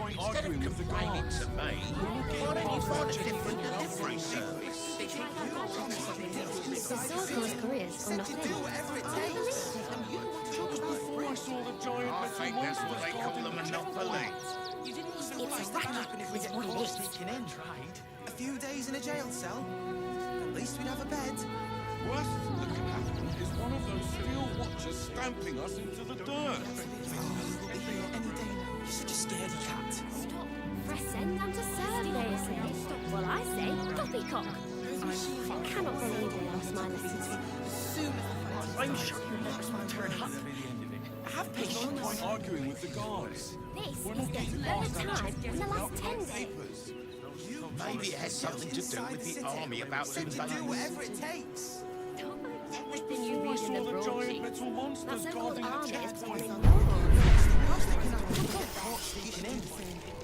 point arguing with the guards. To me, why don't you find a different delivery service? The Sorcerer's careers or nothing. Before I saw the giant I metal think that's what they call the monsters monopoly. It's a racket, is what it is. A few days in a jail cell. At least we'd have a bed. Worst that can happen is one of those steel watchers stamping us into the dirt. We'll be here any day now. You're such a scaredy cat. Stop. Press send and to serve, they say. Well, I say, poppycock. I cannot believe they lost my letters. I'm sure your letters will turn up. Have There's no patience. point arguing with the guards. This is the third time in the last 10 days. Maybe it has something to do with the army about to Said to do invade. whatever it takes. Don't believe everything you Before I read in saw the the giant broadsheet. metal That monsters so-called guarding the army is checkpoint. becoming more.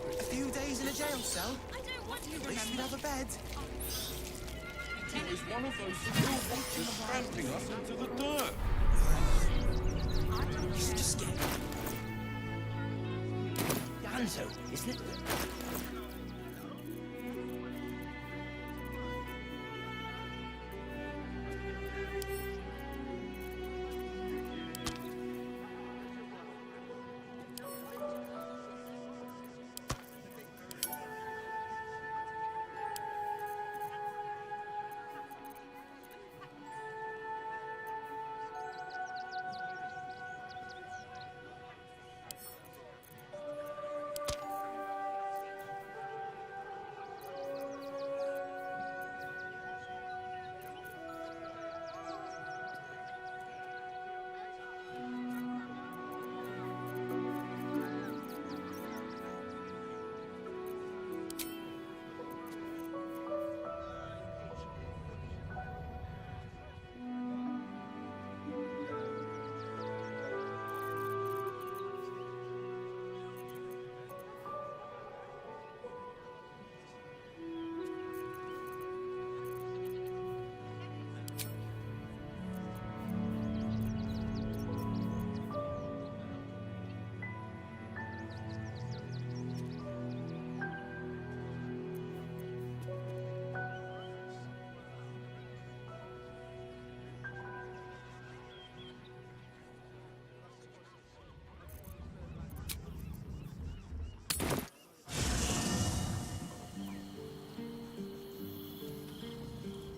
A few days in a jail cell. I don't want to At least we'd have a bed. It was one of those steel watchers stamping us into the dirt. You're such a scaredy. Gonzo, isn't it?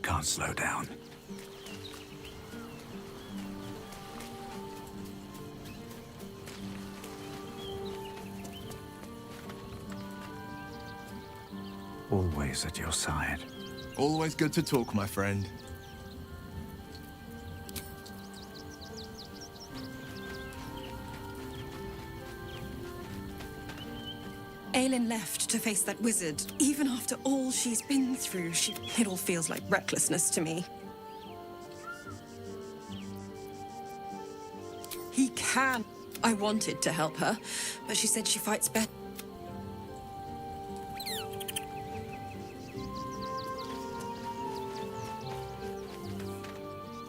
Can't slow down. Always at your side. Always good to talk, my friend. Aelin left to face that wizard. Even after all she's been through, it all feels like recklessness to me. He can. I wanted to help her, but she said she fights better.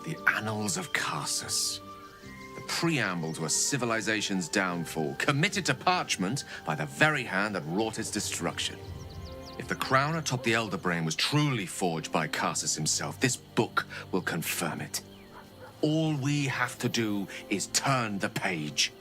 The Annals of Karsus. The preamble to a civilization's downfall, committed to parchment by the very hand that wrought its destruction. If the crown atop the Elder Brain was truly forged by Karsus himself, this book will confirm it. All we have to do is turn the page.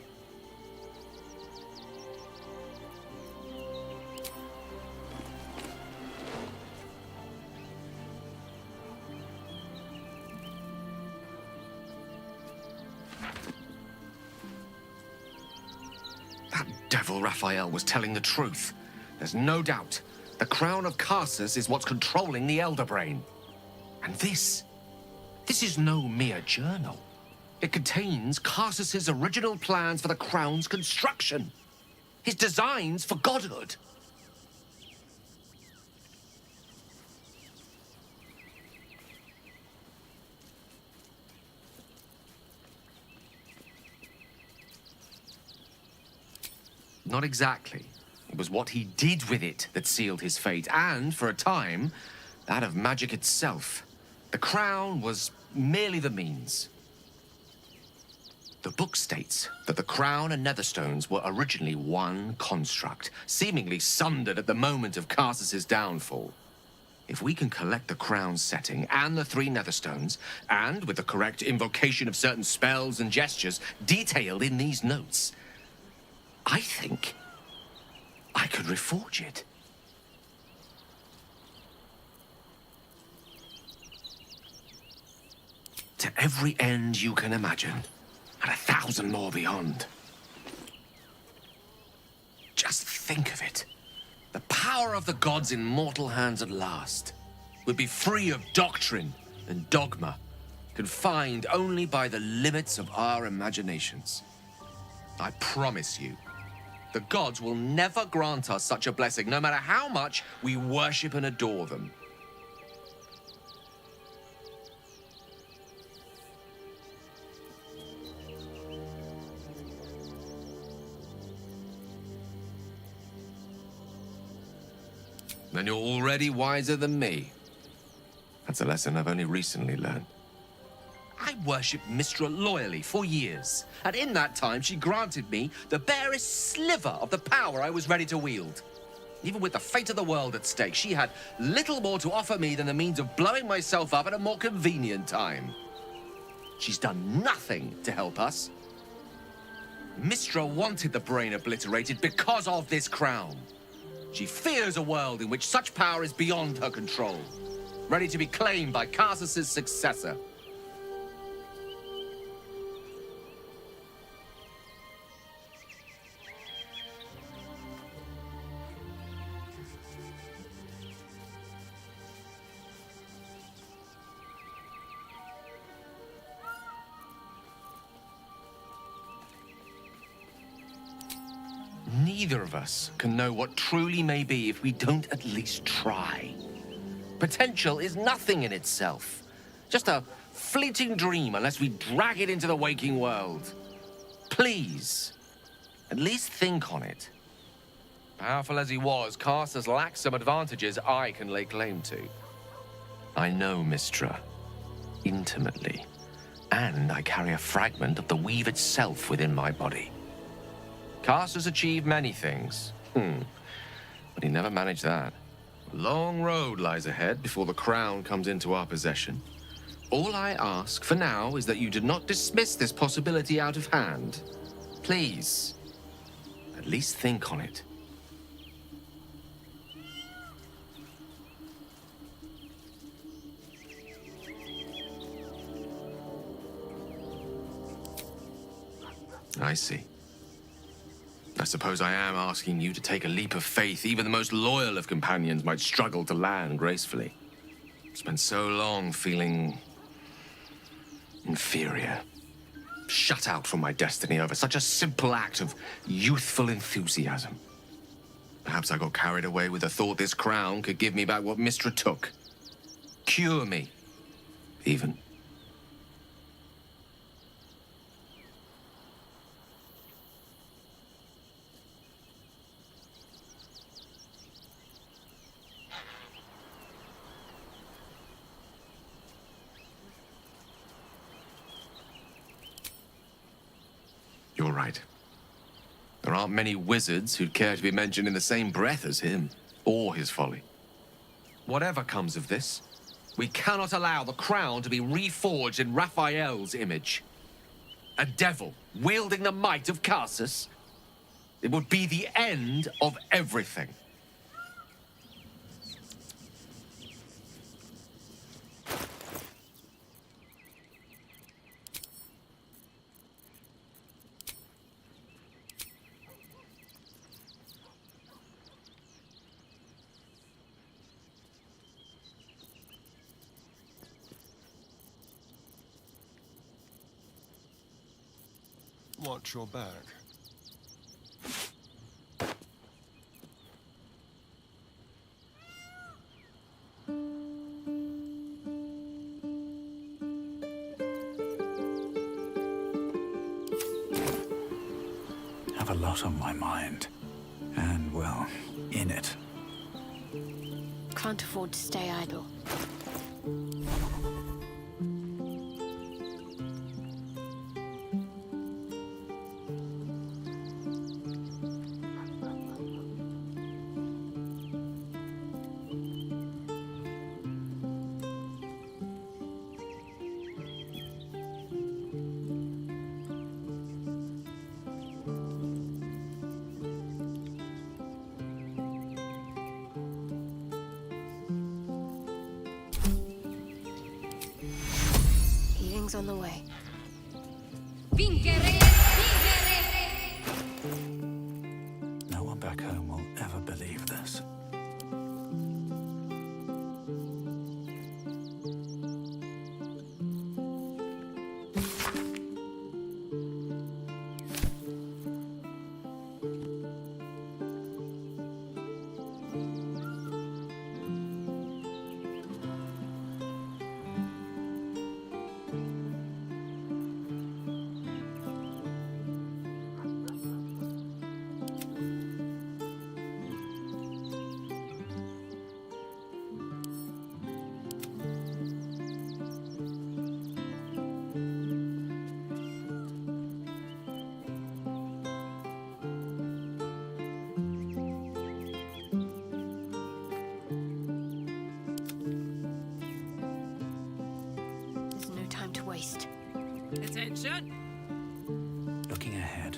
That devil Raphael was telling the truth. There's no doubt. The crown of Karsus is what's controlling the Elder Brain. And this is no mere journal. It contains Karsus's original plans for the crown's construction. His designs for godhood. Not exactly. It was what he did with it that sealed his fate, and, for a time, that of magic itself. The crown was merely the means. The book states that the crown and Netherstones were originally one construct, seemingly sundered at the moment of Karsus's downfall. If we can collect the crown's setting and the 3 Netherstones, and with the correct invocation of certain spells and gestures detailed in these notes, I think I could reforge it. To every end you can imagine, and 1,000 more beyond. Just think of it. The power of the gods in mortal hands at last would be free of doctrine and dogma, confined only by the limits of our imaginations. I promise you, the gods will never grant us such a blessing, no matter how much we worship and adore them. Then you're already wiser than me. That's a lesson I've only recently learned. I worshipped Mystra loyally for years, and in that time she granted me the barest sliver of the power I was ready to wield. Even with the fate of the world at stake, she had little more to offer me than the means of blowing myself up at a more convenient time. She's done nothing to help us. Mystra wanted the brain obliterated because of this crown. She fears a world in which such power is beyond her control, ready to be claimed by Karsus's successor. Neither of us can know what truly may be if we don't at least try. Potential is nothing in itself. Just a fleeting dream unless we drag it into the waking world. Please, at least think on it. Powerful as he was, Karsus lacks some advantages I can lay claim to. I know Mystra intimately, and I carry a fragment of the weave itself within my body. Karsus achieved many things, but he never managed that. A long road lies ahead before the crown comes into our possession. All I ask for now is that you do not dismiss this possibility out of hand. Please, at least think on it. I see. I suppose I am asking you to take a leap of faith even the most loyal of companions might struggle to land gracefully. Spent so long feeling inferior, shut out from my destiny over such a simple act of youthful enthusiasm. Perhaps I got carried away with the thought this crown could give me back what Mystra took. Cure me, even. You're right. There aren't many wizards who'd care to be mentioned in the same breath as him, or his folly. Whatever comes of this, we cannot allow the crown to be reforged in Raphael's image. A devil wielding the might of Karsus. It would be the end of everything. Watch your back. Have a lot on my mind. And, well, in it. Can't afford to stay idle. Blessings on the way. No one back home will ever believe this. There's no time to waste. Attention! Looking ahead.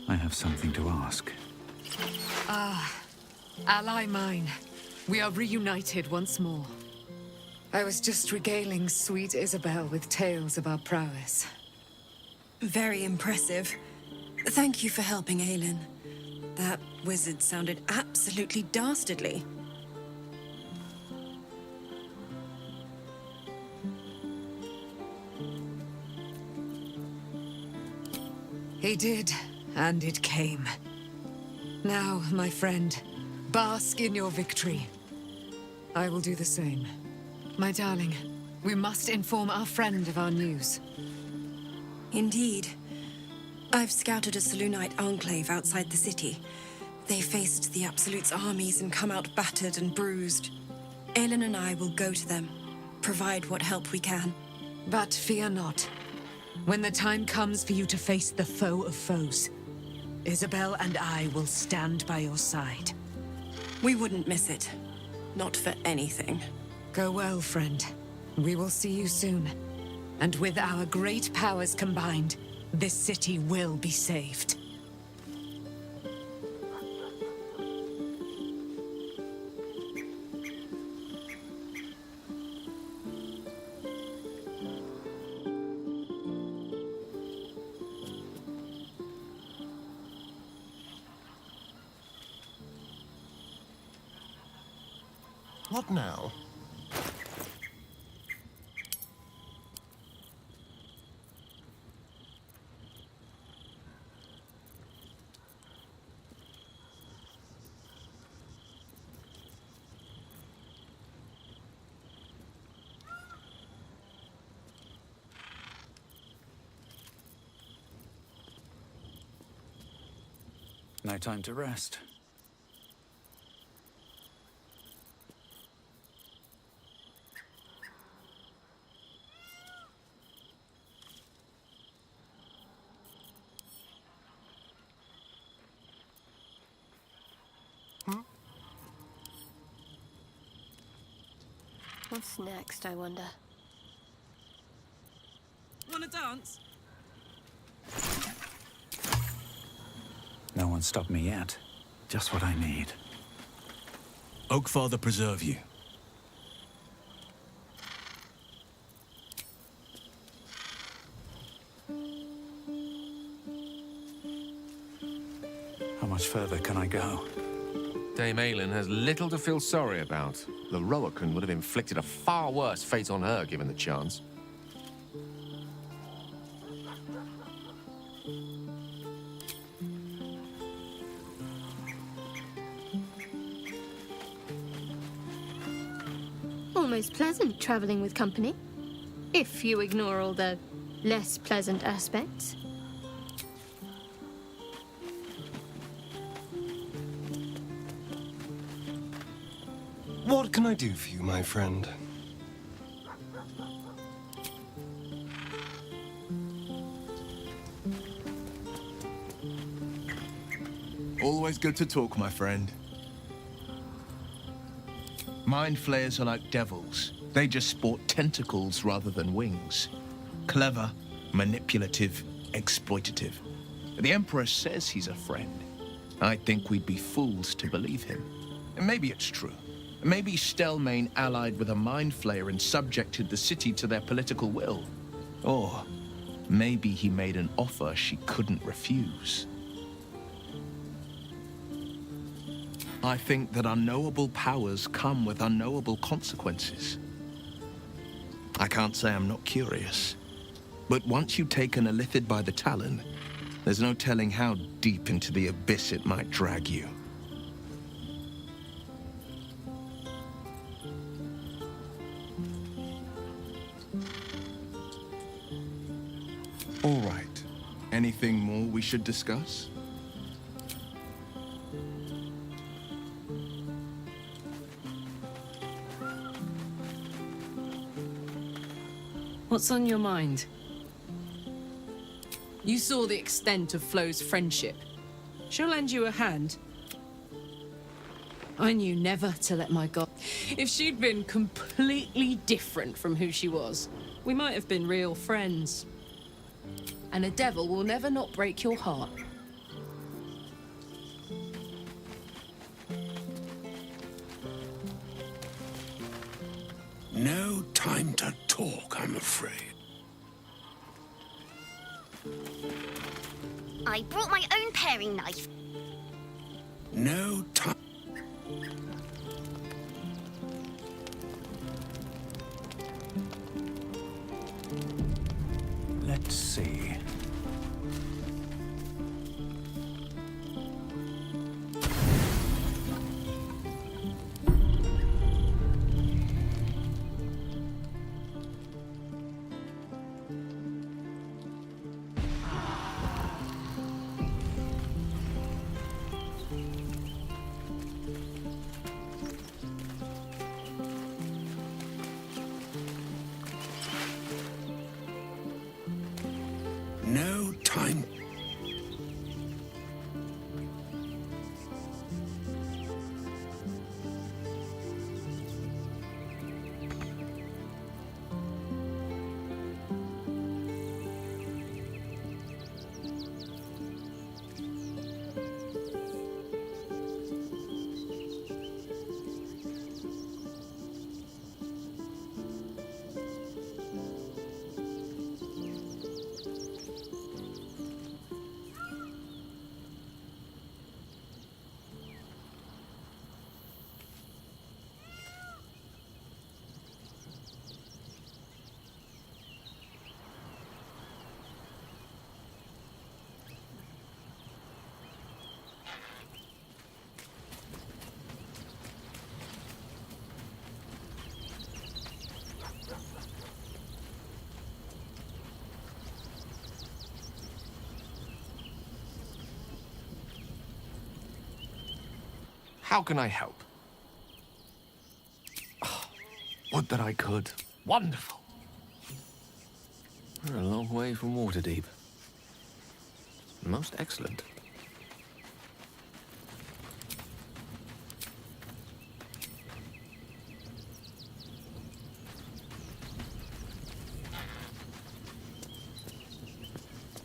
I have something to ask. Ally mine, we are reunited once more. I was just regaling sweet Isabel with tales of our prowess. Very impressive. Thank you for helping Aelin. That wizard sounded absolutely dastardly. He did, and it came. Now, my friend, bask in your victory. I will do the same. My darling, we must inform our friend of our news. Indeed. I've scouted a Selûnite enclave outside the city. They faced the Absolute's armies and come out battered and bruised. Aelin and I will go to them, provide what help we can. But fear not. When the time comes for you to face the foe of foes, Isabel and I will stand by your side. We wouldn't miss it. Not for anything. Go well, friend. We will see you soon. And with our great powers combined, this city will be saved. What now? No time to rest. What's next, I wonder? Wanna dance? No one stopped me yet. Just what I need. Oakfather preserve you. How much further can I go? Dame Aelin has little to feel sorry about. The Roakan would have inflicted a far worse fate on her given the chance. Almost pleasant traveling with company. If you ignore all the less pleasant aspects. What can I do for you, my friend? Always good to talk, my friend. Mind flayers are like devils. They just sport tentacles rather than wings. Clever, manipulative, exploitative. The Emperor says he's a friend. I think we'd be fools to believe him. And maybe it's true. Maybe Stelmane allied with a mind flayer and subjected the city to their political will. Or maybe he made an offer she couldn't refuse. I think that unknowable powers come with unknowable consequences. I can't say I'm not curious, but once you take an Illithid by the talon, there's no telling how deep into the abyss it might drag you. All right. Anything more we should discuss? What's on your mind? You saw the extent of Flo's friendship. She'll lend you a hand. I knew never to let my god... If she'd been completely different from who she was, we might have been real friends. And a devil will never not break your heart. No time to talk, I'm afraid. I brought my own paring knife. No time. Let's see. No time. How can I help? Would that I could. Wonderful. We're a long way from Waterdeep. Most excellent.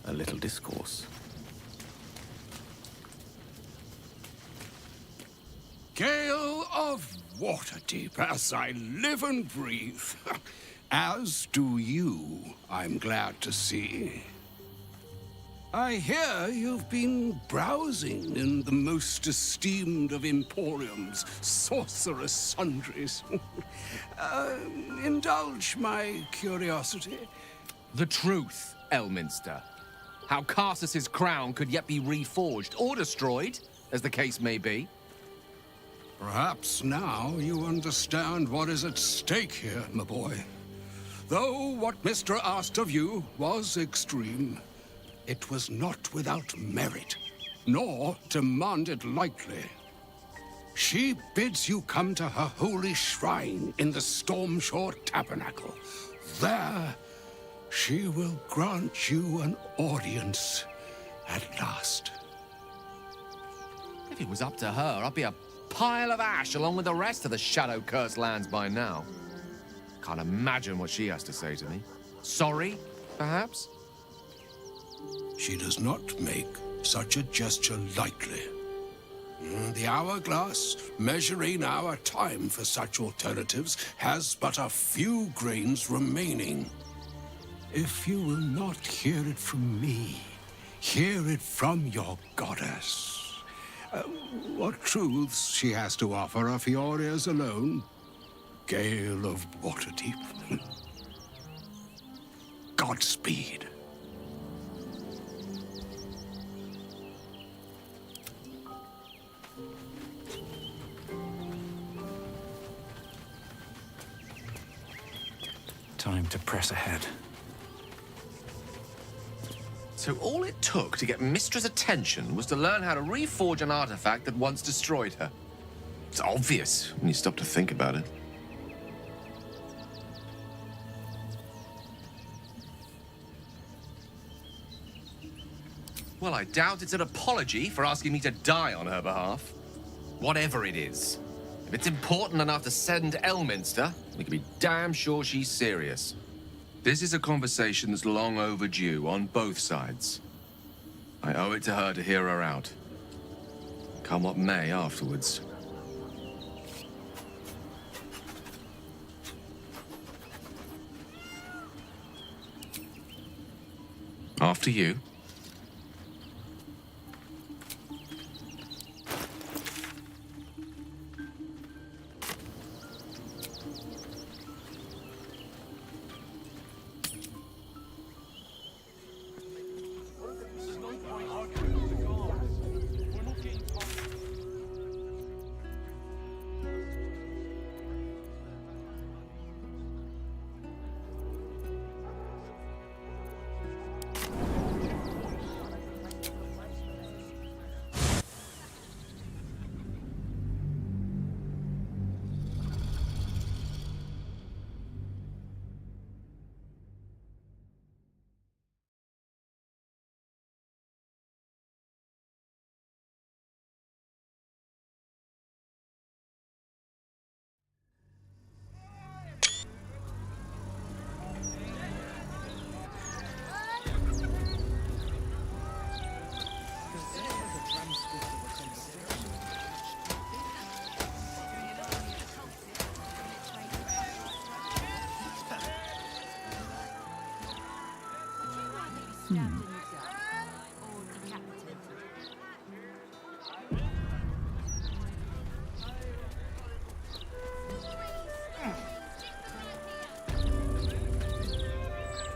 A little discourse. Gale of Waterdeep, as I live and breathe. As do you, I'm glad to see. I hear you've been browsing in the most esteemed of Emporium's sorcerous sundries. Indulge my curiosity. The truth, Elminster. How Karsus's crown could yet be reforged or destroyed, as the case may be. Perhaps now you understand what is at stake here, my boy. Though what Mr. asked of you was extreme, it was not without merit, nor demanded lightly. She bids you come to her holy shrine in the Stormshore Tabernacle. There, she will grant you an audience at last. If it was up to her, I'd be a pile of ash along with the rest of the shadow-cursed lands by now. Can't imagine what she has to say to me. Sorry, perhaps? She does not make such a gesture lightly. The hourglass, measuring our time for such alternatives, has but a few grains remaining. If you will not hear it from me, hear it from your goddess. What truths she has to offer are for your ears alone. Gale of Waterdeep. Godspeed. Time to press ahead. So all it took to get Mystra's attention was to learn how to reforge an artifact that once destroyed her. It's obvious when you stop to think about it. Well, I doubt it's an apology for asking me to die on her behalf. Whatever it is. If it's important enough to send Elminster, we can be damn sure she's serious. This is a conversation that's long overdue on both sides. I owe it to her to hear her out. Come what may afterwards. After you.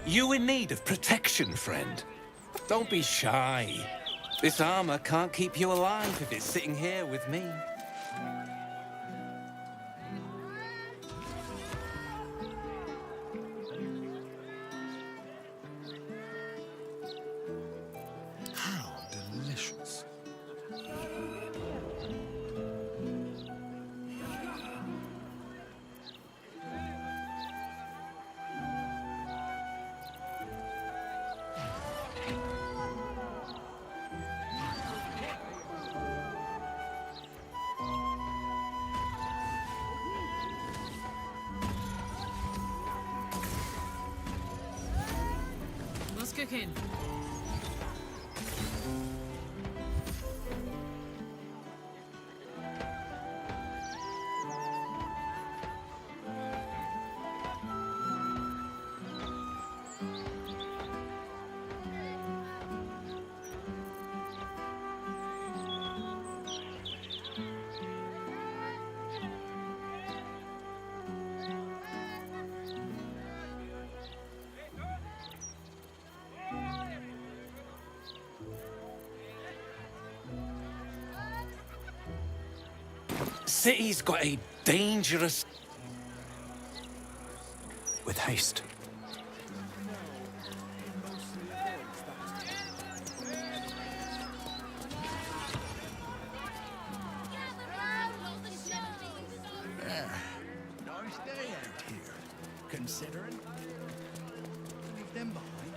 You in need of protection, friend? Don't be shy. This armor can't keep you alive if it's sitting here with me. How delicious. What's cooking? City's got a dangerous... With haste. Nice day out here, considering. Leave them behind.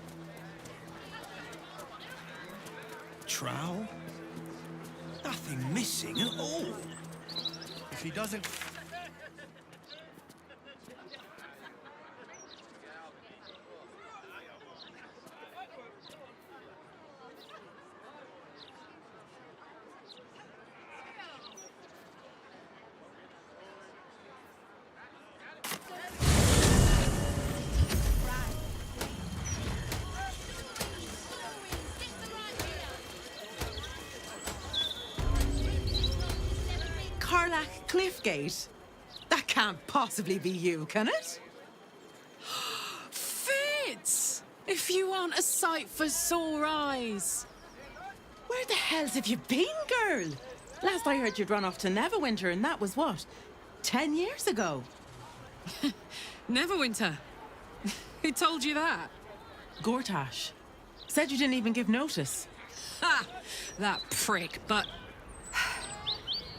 Trowel? Nothing. nothing missing at all. If he doesn't... Karlach Cliffgate? That can't possibly be you, can it? Fitz! If you aren't a sight for sore eyes. Where the hells have you been, girl? Last I heard you'd run off to Neverwinter, and that was what? 10 years ago? Neverwinter? Who told you that? Gortash. Said you didn't even give notice. Ha! That prick, but...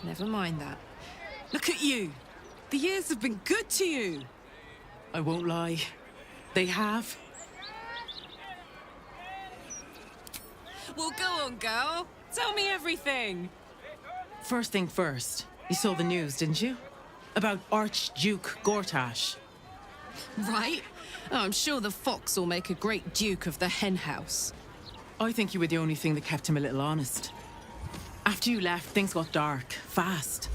Never mind that. Look at you. The years have been good to you. I won't lie. They have. Well, go on, girl. Tell me everything. First thing first, you saw the news, didn't you? About Archduke Gortash. Right? Oh, I'm sure the fox will make a great duke of the hen house. I think you were the only thing that kept him a little honest. After you left, things got dark, fast.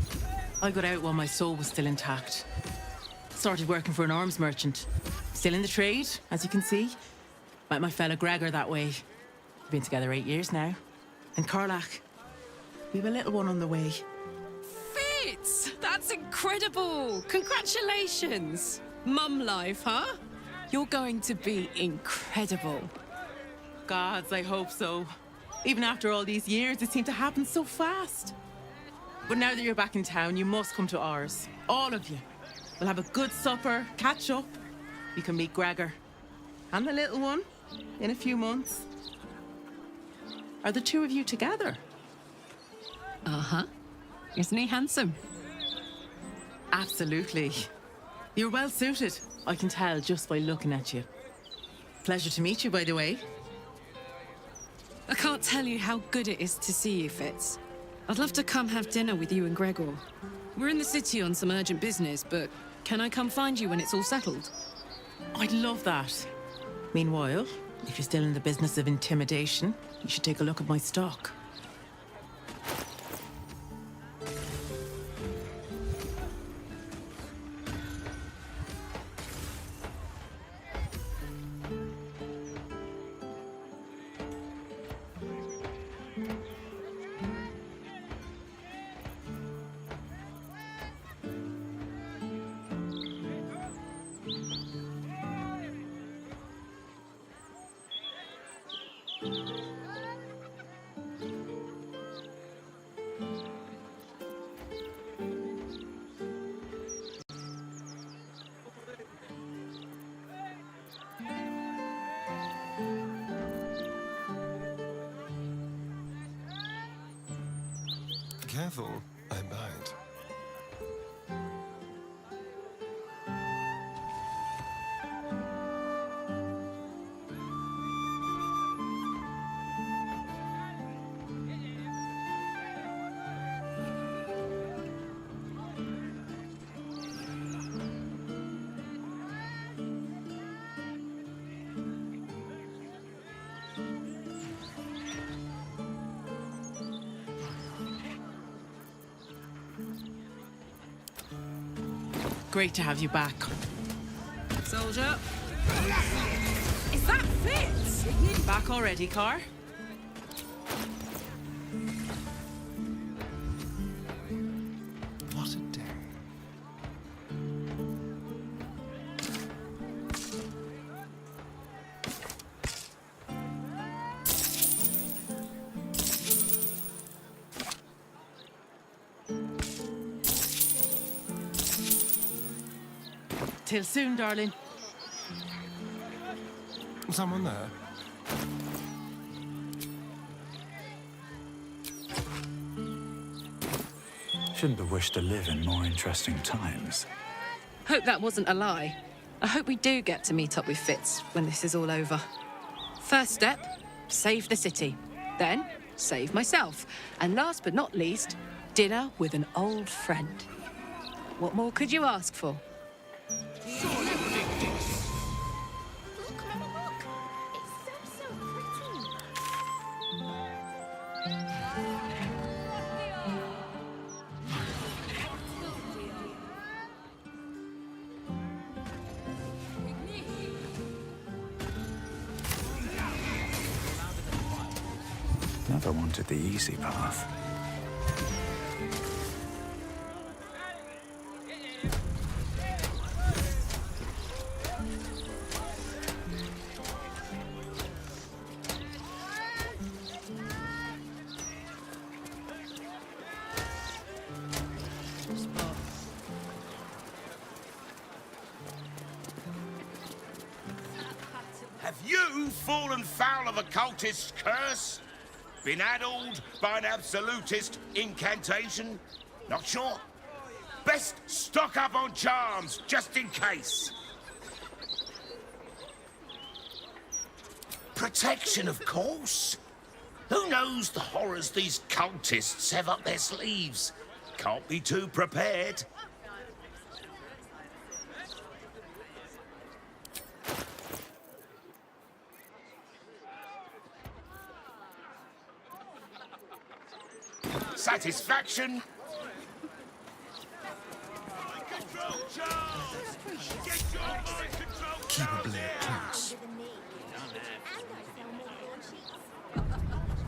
I got out while my soul was still intact. Started working for an arms merchant. Still in the trade, as you can see. Met my fella Gregor that way. We've been together 8 years now. And Karlach, we've a little one on the way. Fitz! That's incredible! Congratulations! Mum life, huh? You're going to be incredible. Gods, I hope so. Even after all these years, it seemed to happen so fast. But now that you're back in town, you must come to ours. All of you. We'll have a good supper, catch up. You can meet Gregor. And the little one, in a few months. Are the two of you together? Uh-huh. Isn't he handsome? Absolutely. You're well suited. I can tell just by looking at you. Pleasure to meet you, by the way. I can't tell you how good it is to see you, Fitz. I'd love to come have dinner with you and Gregor. We're in the city on some urgent business, but can I come find you when it's all settled? I'd love that. Meanwhile, if you're still in the business of intimidation, you should take a look at my stock. Careful, I bite. Great to have you back. Soldier. Is that Fitz? Back already, Car? What a day. Till soon, darling. Someone there? Shouldn't have wished to live in more interesting times. Hope that wasn't a lie. I hope we do get to meet up with Fitz when this is all over. First step, save the city. Then, save myself. And last but not least, dinner with an old friend. What more could you ask for? Look, Mama, look. It's so pretty. Never wanted the easy path. Have you fallen foul of a cultist's curse? Been addled by an absolutist incantation? Not sure? Best stock up on charms, just in case. Protection, of course. Who knows the horrors these cultists have up their sleeves? Can't be too prepared. Satisfaction? Keep a blade close.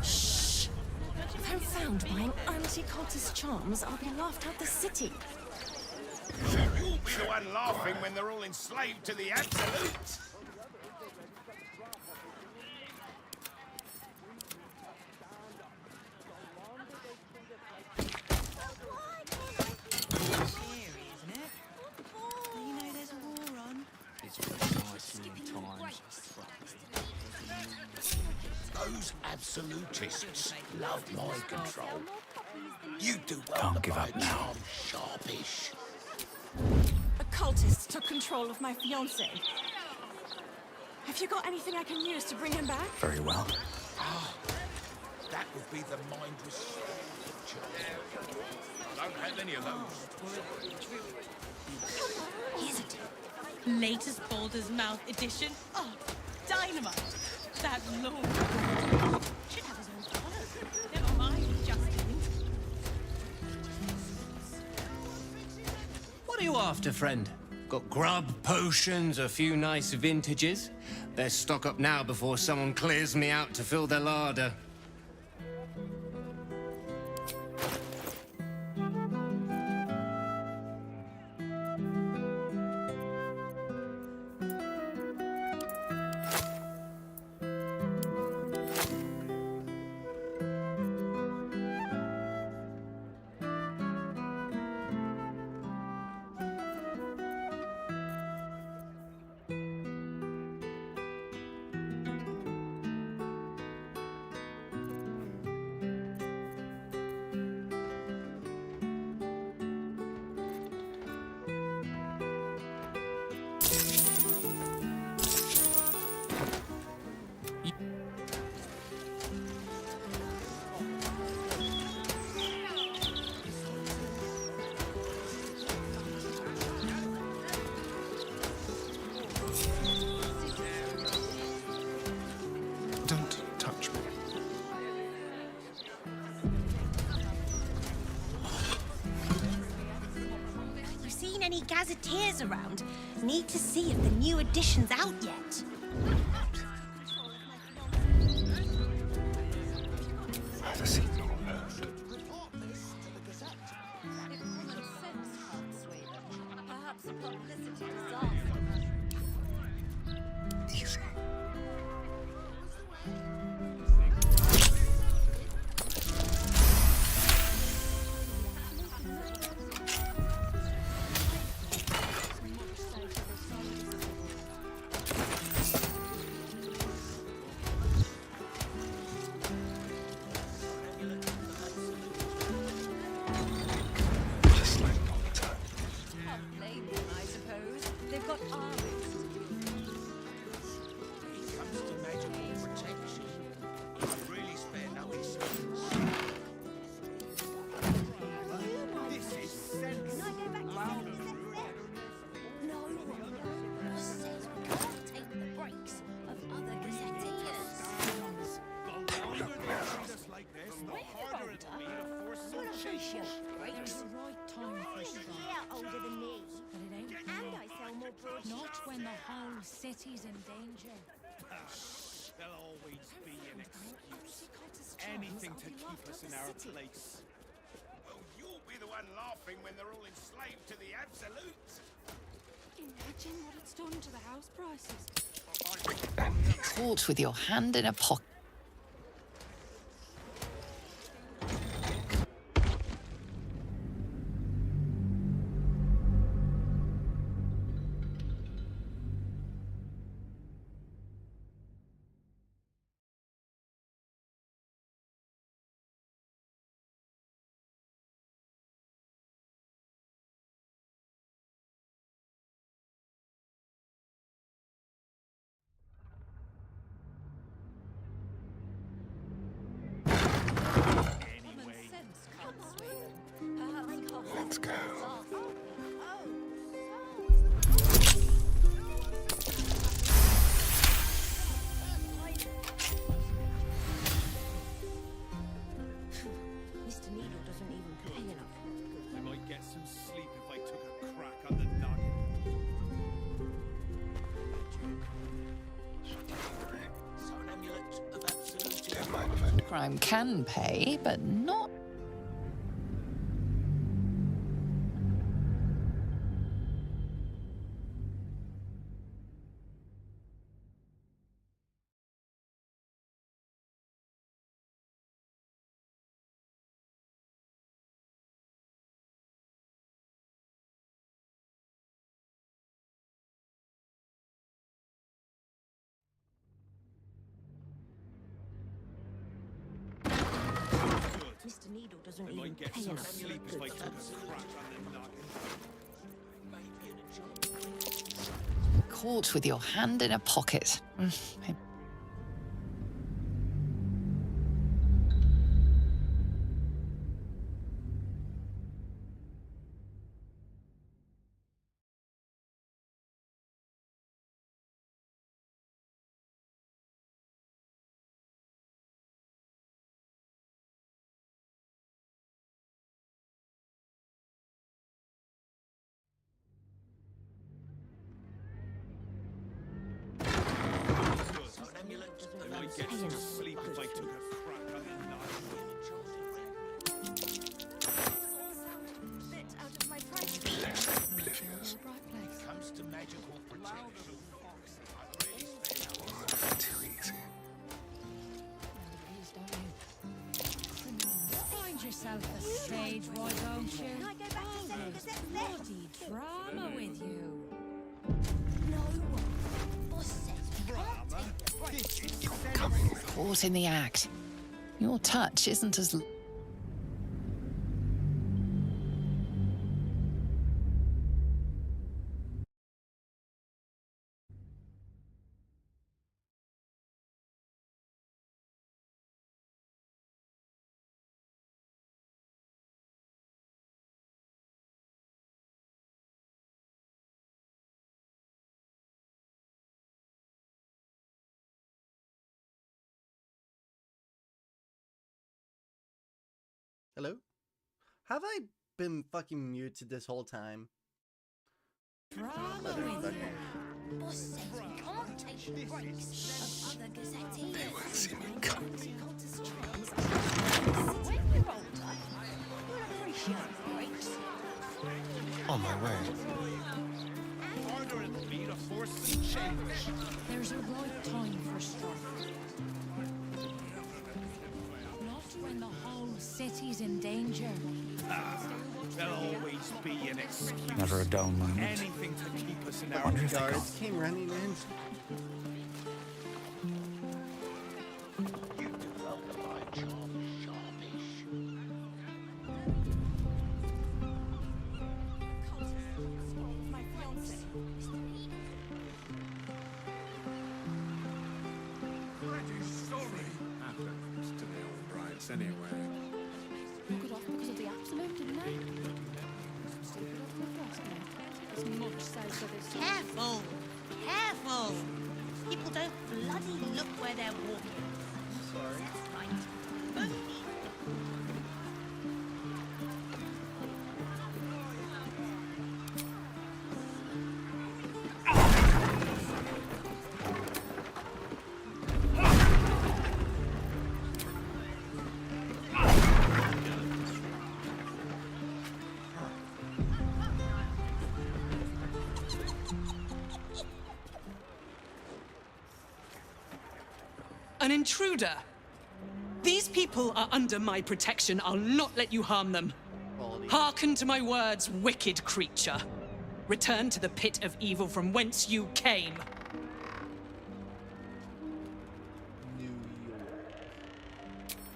Shh! If I'm found buying anti-cultist charms, I'll be laughed out the city. Who'll be the one laughing when they're all enslaved to the Absolute? Those absolutists love mind control. You do well Can't to give buy up a now. charm sharpish. A cultist took control of my fiancé. Have you got anything I can use to bring him back? Very well. Ah, that would be the mind restoring picture. I don't have any of those. Here's a tip. Latest Baldur's Mouth edition. Oh, dynamite. That Lord should have his own collar. Never mind, Justin. What are you after, friend? Got grub, potions, a few nice vintages? Best stock up now before someone clears me out to fill their larder. Don't touch me. You seen any gazetteers around? Need to see if the new edition's out yet. Neither seen nor heard. Easy. Just like all the time. Can't blame them, I suppose. They've got armies. When it comes to magical protection, I'd really spare no expense. whole city's in danger. There'll always be an excuse. Anything to keep us in our place. Well, you'll be the one laughing when they're all enslaved to the Absolutes. Imagine what it's done to the house prices. Caught with your hand in a pocket. Let's go. Mr. Needle doesn't even pay enough. I might get some sleep if I took a crack on the noggin. So an amulet of absolute. Don't mind if I do. Crime can pay, but not. Mr. Needle doesn't I even might get pay some enough. sleep if I took a crack on the noggin. Caught with your hand in a pocket. So an amulet I of might get some sleep if I took a crack on the noggin. Bit out of my price. Oblivious. comes to magical protection. Too easy. Find yourself a stage, why don't you? Can I go back to saying bloody drama with you? No one. Boss says we can't take the break. Caught in the act. Your touch isn't as... Hello? Have I been fucking muted this whole time? Drama with you. Boss says we can't take the breaks of other gazettes. They won't see me coming. When you're older, you'll appreciate the breaks. On my way. Harder it'll be to force some change. There's a right time for strife. Not when the whole city's in danger. There'll always be an excuse. Never a dull moment. Anything to keep us in I our wonder if place. guards came running in. My fiance. Happens to the old brides anyway. Got off because of the absolute, didn't they? As much so that Careful! Careful! People don't bloody look where they're walking. Sorry. That's right. An intruder. These people are under my protection. I'll not let you harm them. Hearken to my words, wicked creature. Return to the pit of evil from whence you came.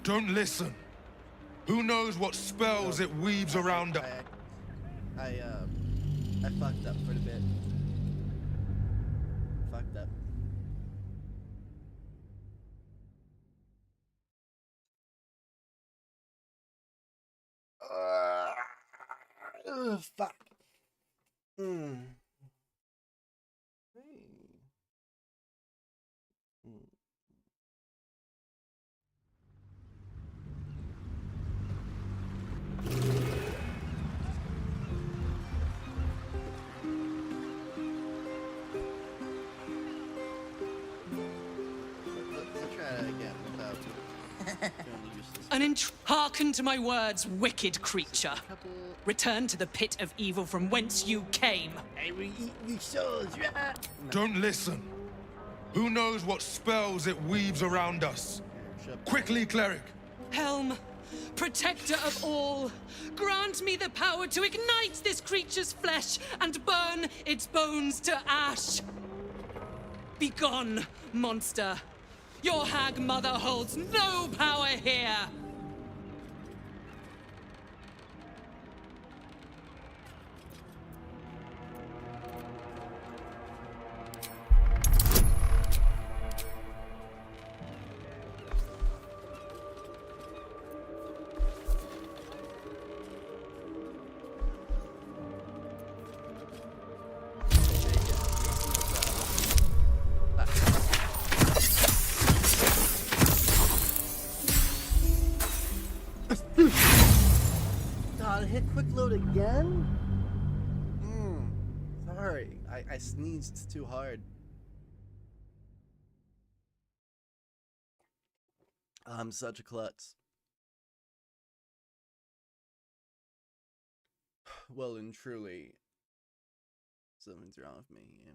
Don't listen. Who knows what spells it weaves around us? I fucked up for a bit. Fucked up. Fuck. Let's try that again without Hearken to my words, wicked creature. Return to the pit of evil from whence you came. Hey, we eat these souls, right? Don't listen. Who knows what spells it weaves around us? Quickly, cleric. Helm, protector of all, grant me the power to ignite this creature's flesh and burn its bones to ash. Begone, monster. Your hag mother holds no power here. God, hit quick load again? Sorry, I sneezed too hard. I'm such a klutz. Well and truly, something's wrong with me. Yeah.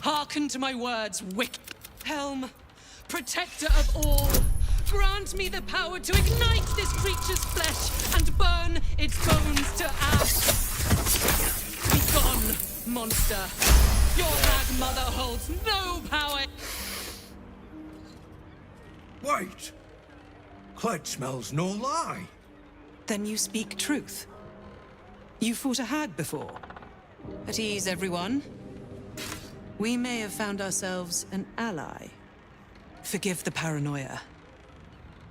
Hearken to my words, wicked Helm, protector of all. Grant me the power to ignite this creature's flesh and burn its bones to ash. Begone, monster. Your hag mother holds no power. Wait! Clegg smells no lie. Then you speak truth. You fought a hag before. At ease, everyone. We may have found ourselves an ally. Forgive the paranoia.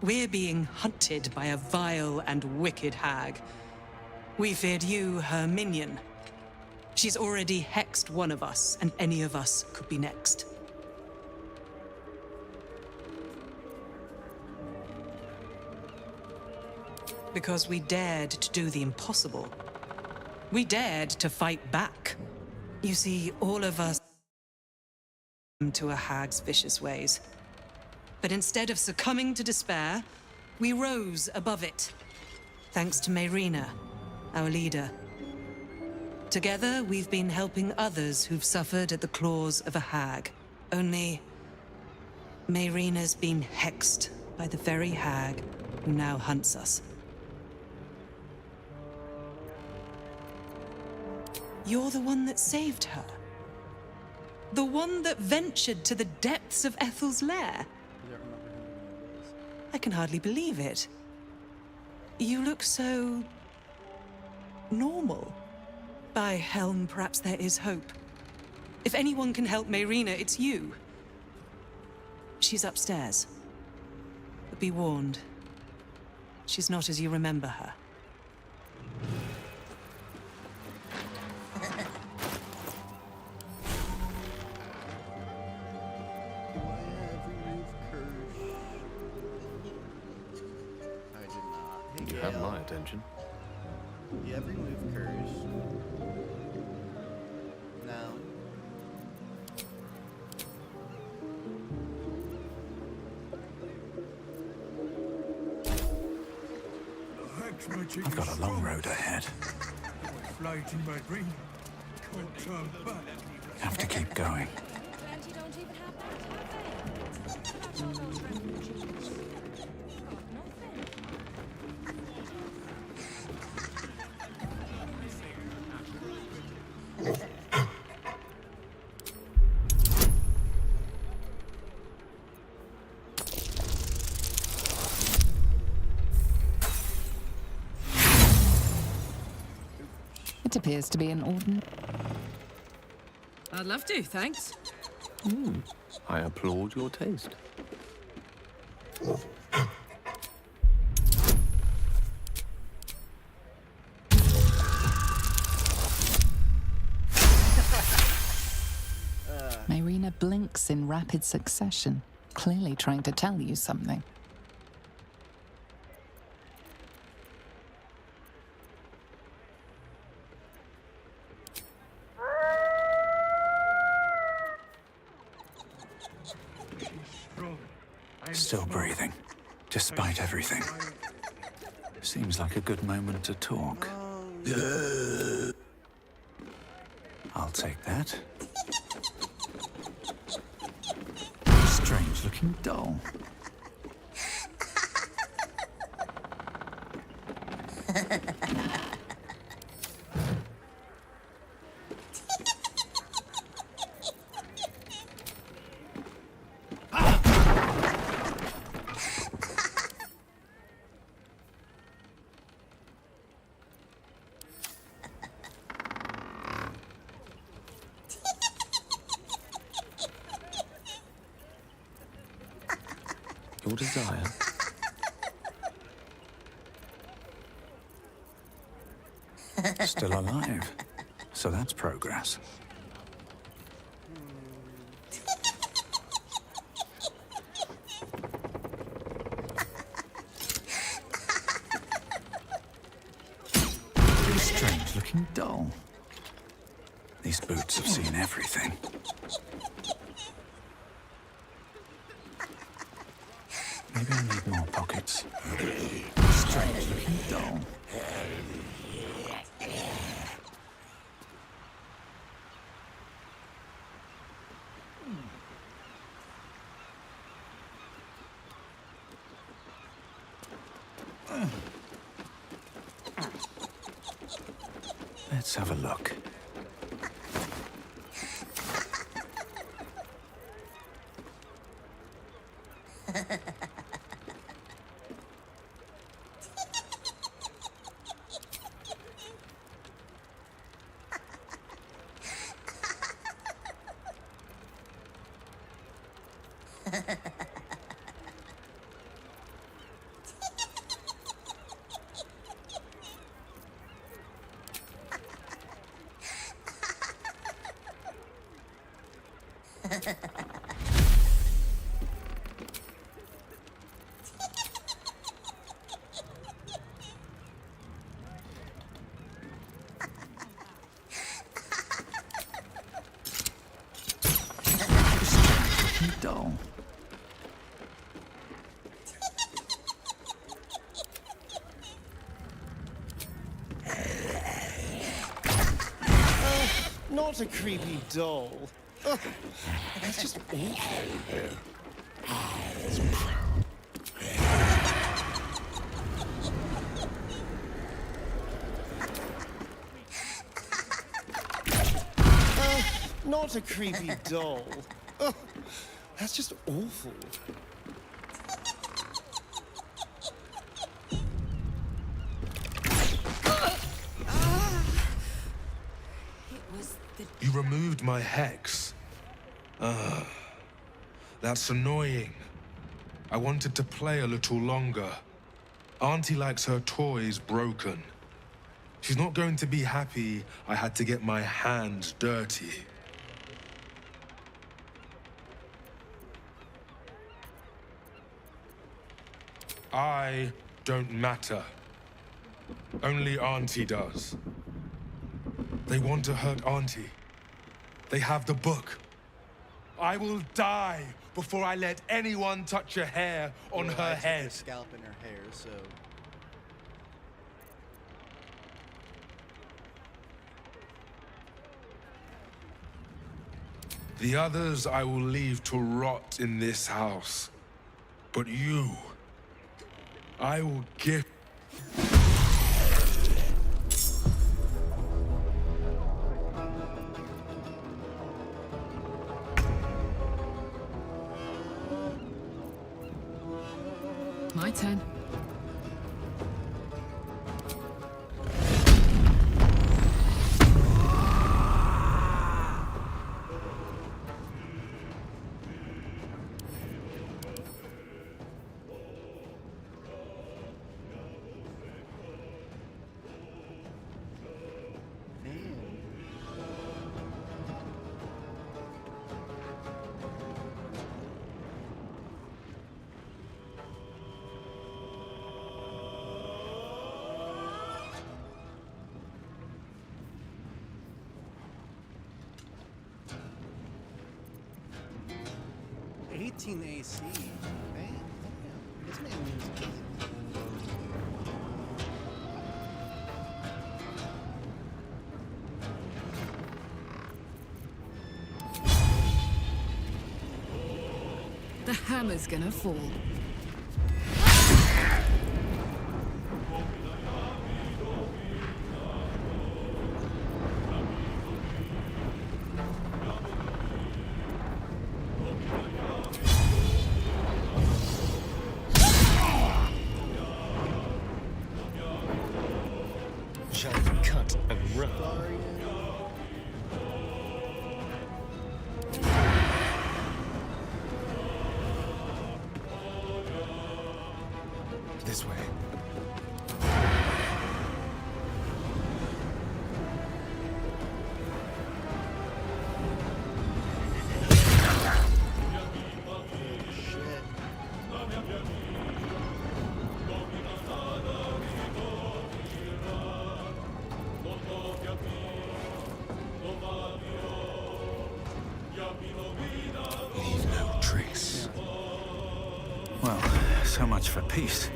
We're being hunted by a vile and wicked hag. We feared you, her minion. She's already hexed one of us, and any of us could be next. Because we dared to do the impossible. We dared to fight back. You see, all of us to a hag's vicious ways. But instead of succumbing to despair, we rose above it. Thanks to Mayrina, our leader. Together, we've been helping others who've suffered at the claws of a hag. Only, Mayrina's been hexed by the very hag who now hunts us. You're the one that saved her. The one that ventured to the depths of Ethel's lair. I can hardly believe it. You look so... normal. By Helm, perhaps there is hope. If anyone can help Mayrina, it's you. She's upstairs. But be warned. She's not as you remember her. You have my attention. Yeah, remove curse. Now. I've got a long road ahead. Flight in my brain. Can't turn back. Have to keep going. Plenty don't even have that, have they? It appears to be an ordinary. I'd love to, thanks. I applaud your taste. Mayrina blinks in rapid succession, clearly trying to tell you something. Still breathing, despite everything. Seems like a good moment to talk. I'll take that. Strange looking doll. Your desire. Still alive. So that's progress. Strange looking doll. These boots have seen everything. Maybe I need more pockets. Strange looking doll. Let's have a look. Doll. Not a creepy doll. Ugh, that's just awful. Not a creepy doll. Ugh, that's just awful. You removed my hex. That's annoying. I wanted to play a little longer. Auntie likes her toys broken. She's not going to be happy I had to get my hands dirty. I don't matter. Only Auntie does. They want to hurt Auntie. They have the book. I will die before I let anyone touch a hair on her head. Scalp in her hair, so The others I will leave to rot in this house. But you, I will give... My turn. AC. Man, damn. This man music. The hammer's gonna fall. Shall cut and run. This way. Leave no trace. Well, so much for peace.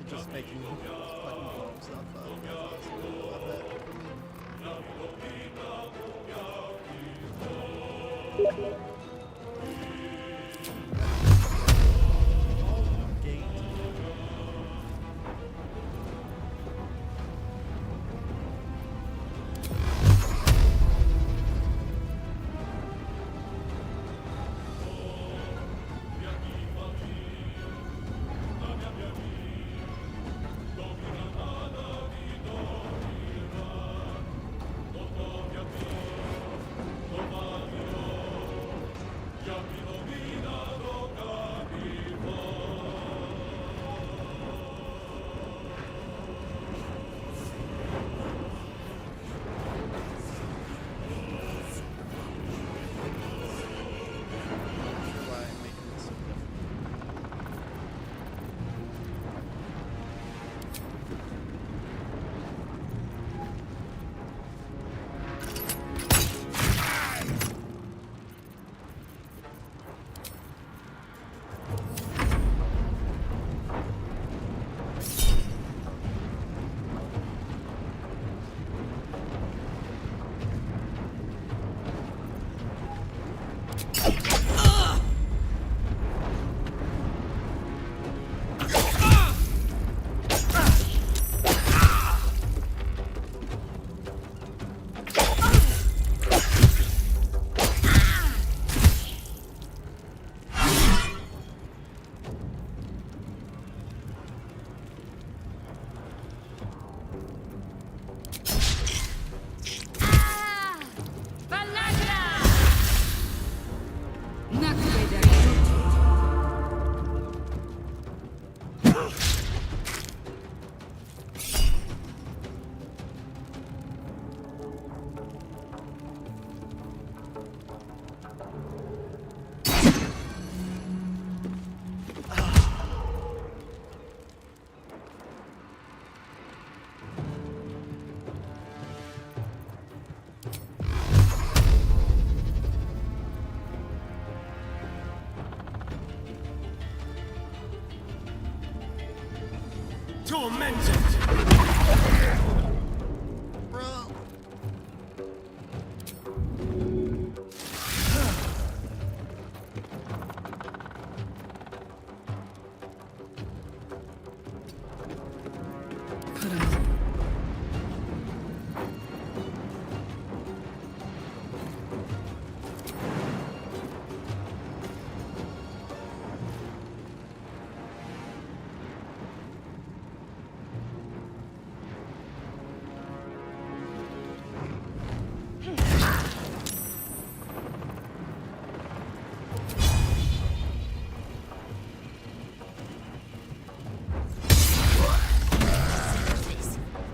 Just making fucking stuff up. Tormented!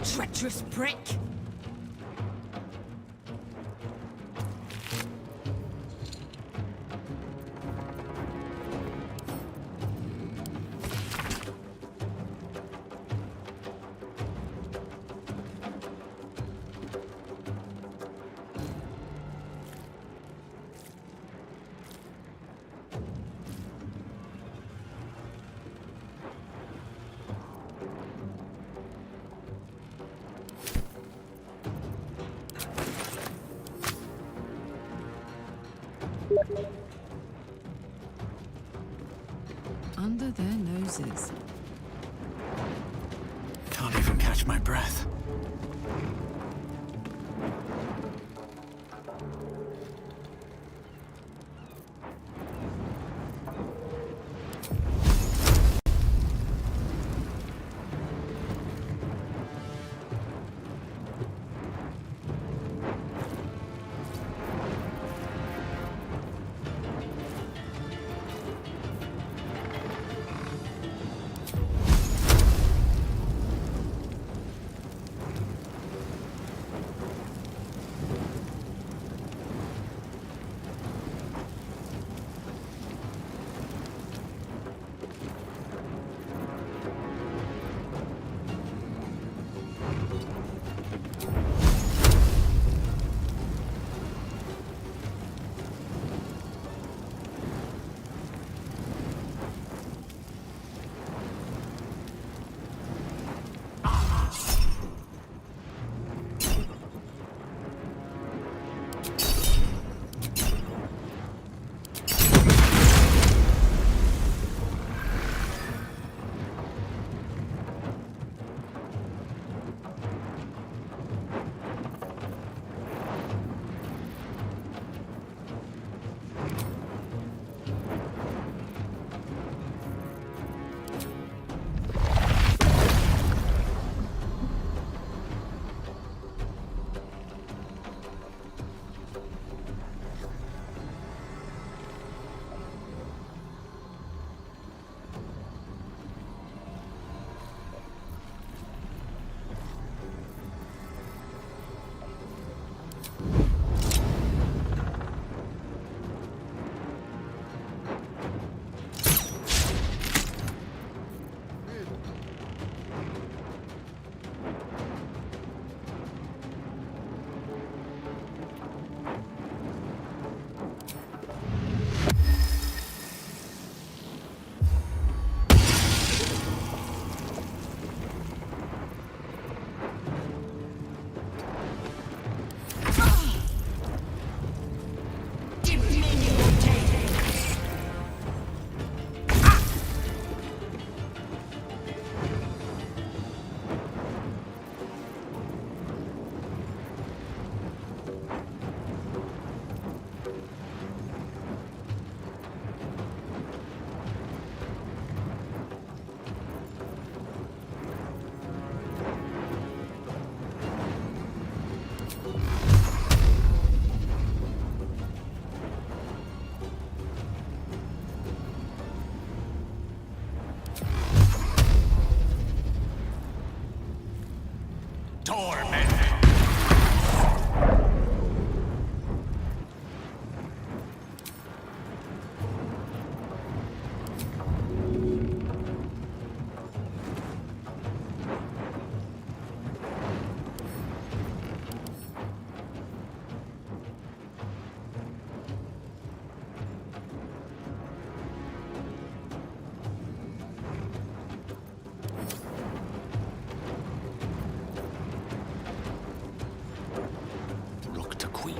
Treacherous prick! Under their noses. Can't even catch my breath.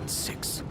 6.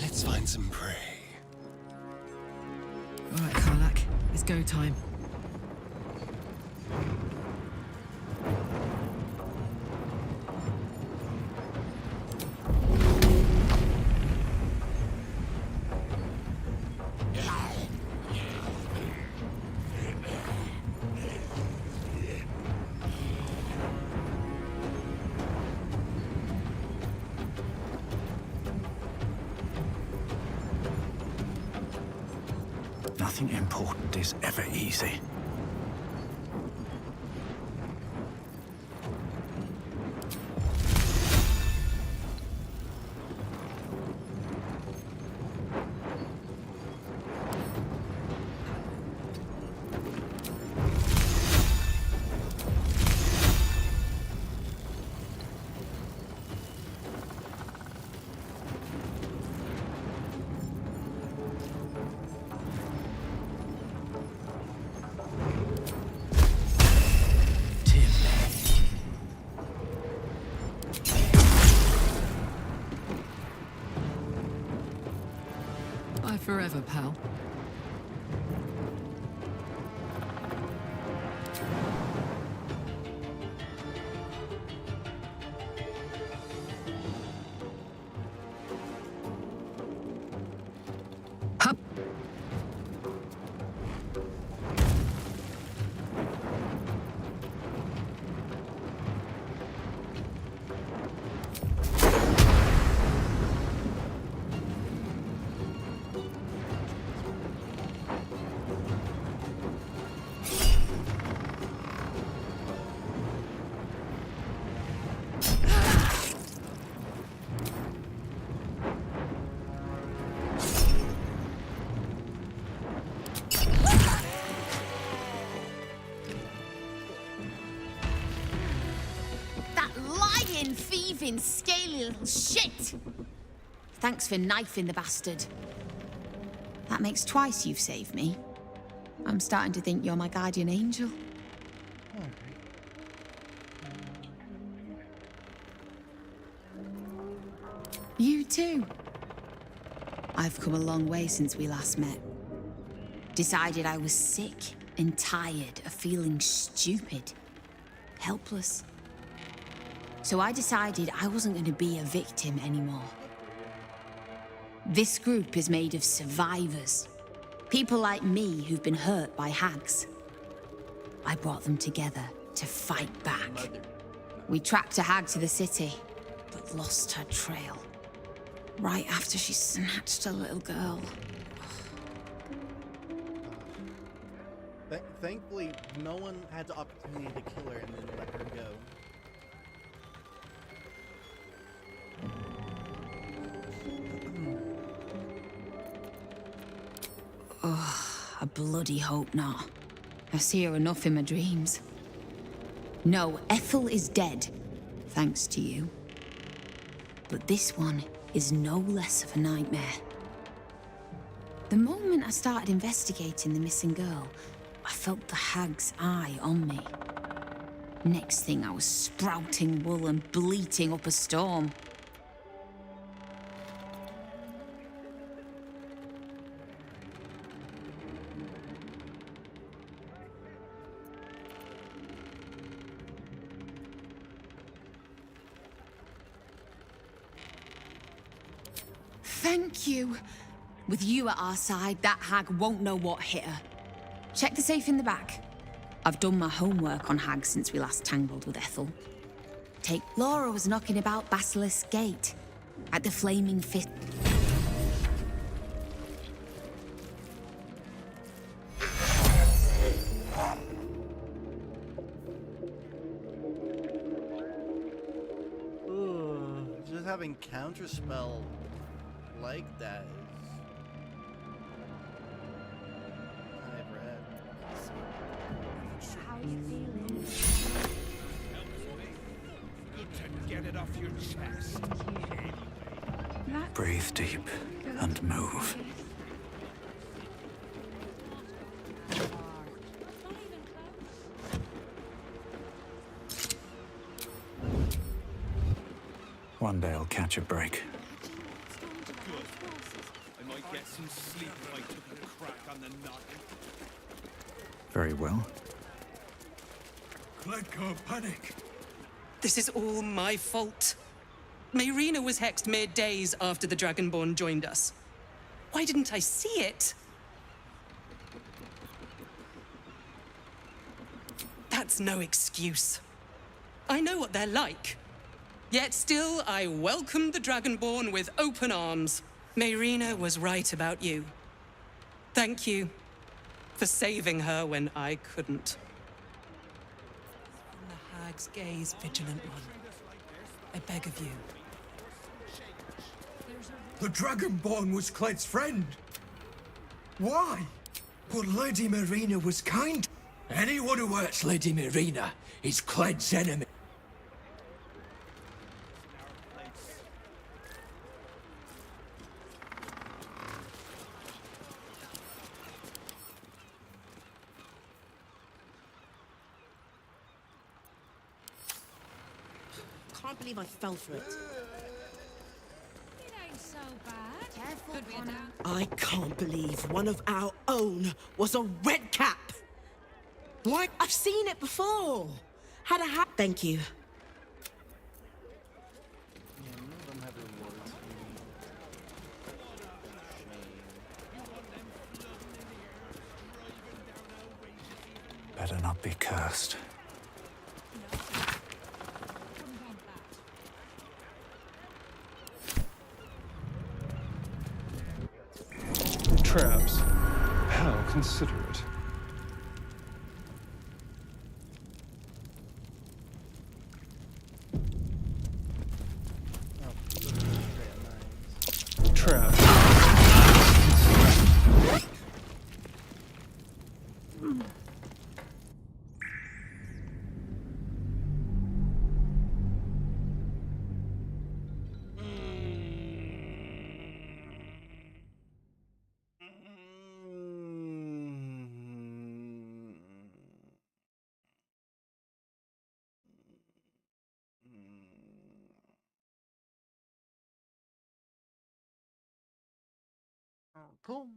Let's find some prey. All right, Karlak, it's go time. Nothing important is ever easy. Bye forever, pal. Thieving, scaly little shit! Thanks for knifing the bastard. That makes twice you've saved me. I'm starting to think you're my guardian angel. You too. I've come a long way since we last met. Decided I was sick and tired of feeling stupid, helpless. So I decided I wasn't going to be a victim anymore. This group is made of survivors. People like me who've been hurt by hags. I brought them together to fight back. We tracked a hag to the city, but lost her trail. Right after she snatched a little girl. Thankfully, no one had the opportunity to kill her and then let her go. Oh, I bloody hope not. I see her enough in my dreams. No, Ethel is dead, thanks to you. But this one is no less of a nightmare. The moment I started investigating the missing girl, I felt the hag's eye on me. Next thing, I was sprouting wool and bleating up a storm. Thank you. With you at our side, that hag won't know what hit her. Check the safe in the back. I've done my homework on hags since we last tangled with Ethel. Laura was knocking about Basilisk Gate at the Flaming Fist. Ooh, just having counterspell like that is kind of rad. How are you feeling? Good to get it off your chest. Breathe deep and move. One day I'll catch a break. Good. I might get some sleep if I took a crack on the nut. Very well. Clegg can't panic. This is all my fault. Mayrina was hexed mere days after the Dragonborn joined us. Why didn't I see it? That's no excuse. I know what they're like. Yet still, I welcomed the Dragonborn with open arms. Mayrina was right about you. Thank you for saving her when I couldn't. From the hag's gaze, Vigilant One, I beg of you. The Dragonborn was Clegg's friend. Why? But Lady Marina was kind. Anyone who hurts Lady Marina is Clegg's enemy. Can't believe I fell for it. It ain't so bad. Careful, Connor. I can't believe one of our own was a red cap. What? I've seen it before. Had a hat. Thank you. Yeah, none of them have rewards for me. Better not be cursed. Traps. How considerate. Trap. Cool.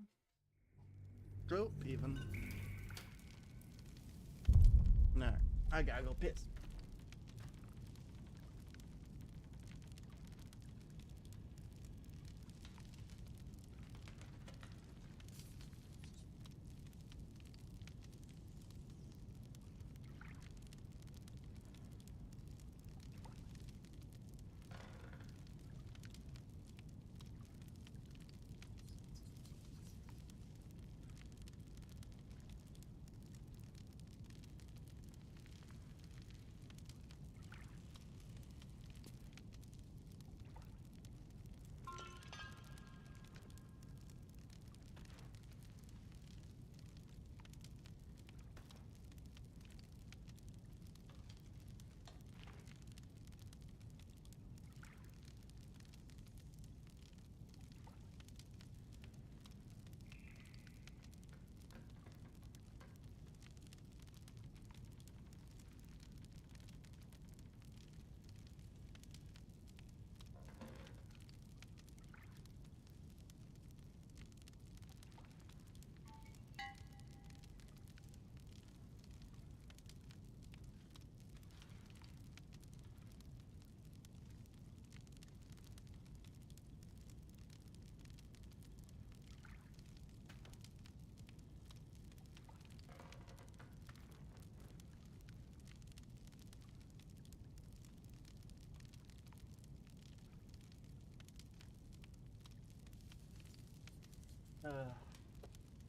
Dope, even. Nah, I gotta go piss.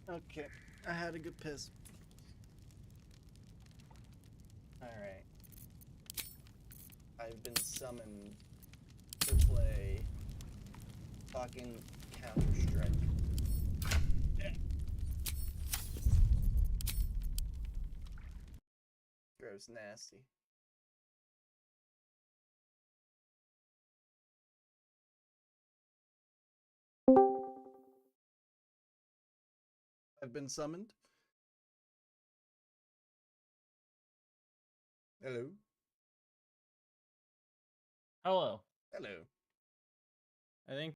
Okay, I had a good piss. Alright. I've been summoned to play fucking Counter-Strike. Gross, nasty. I've been summoned. Hello. Hello. Hello. I think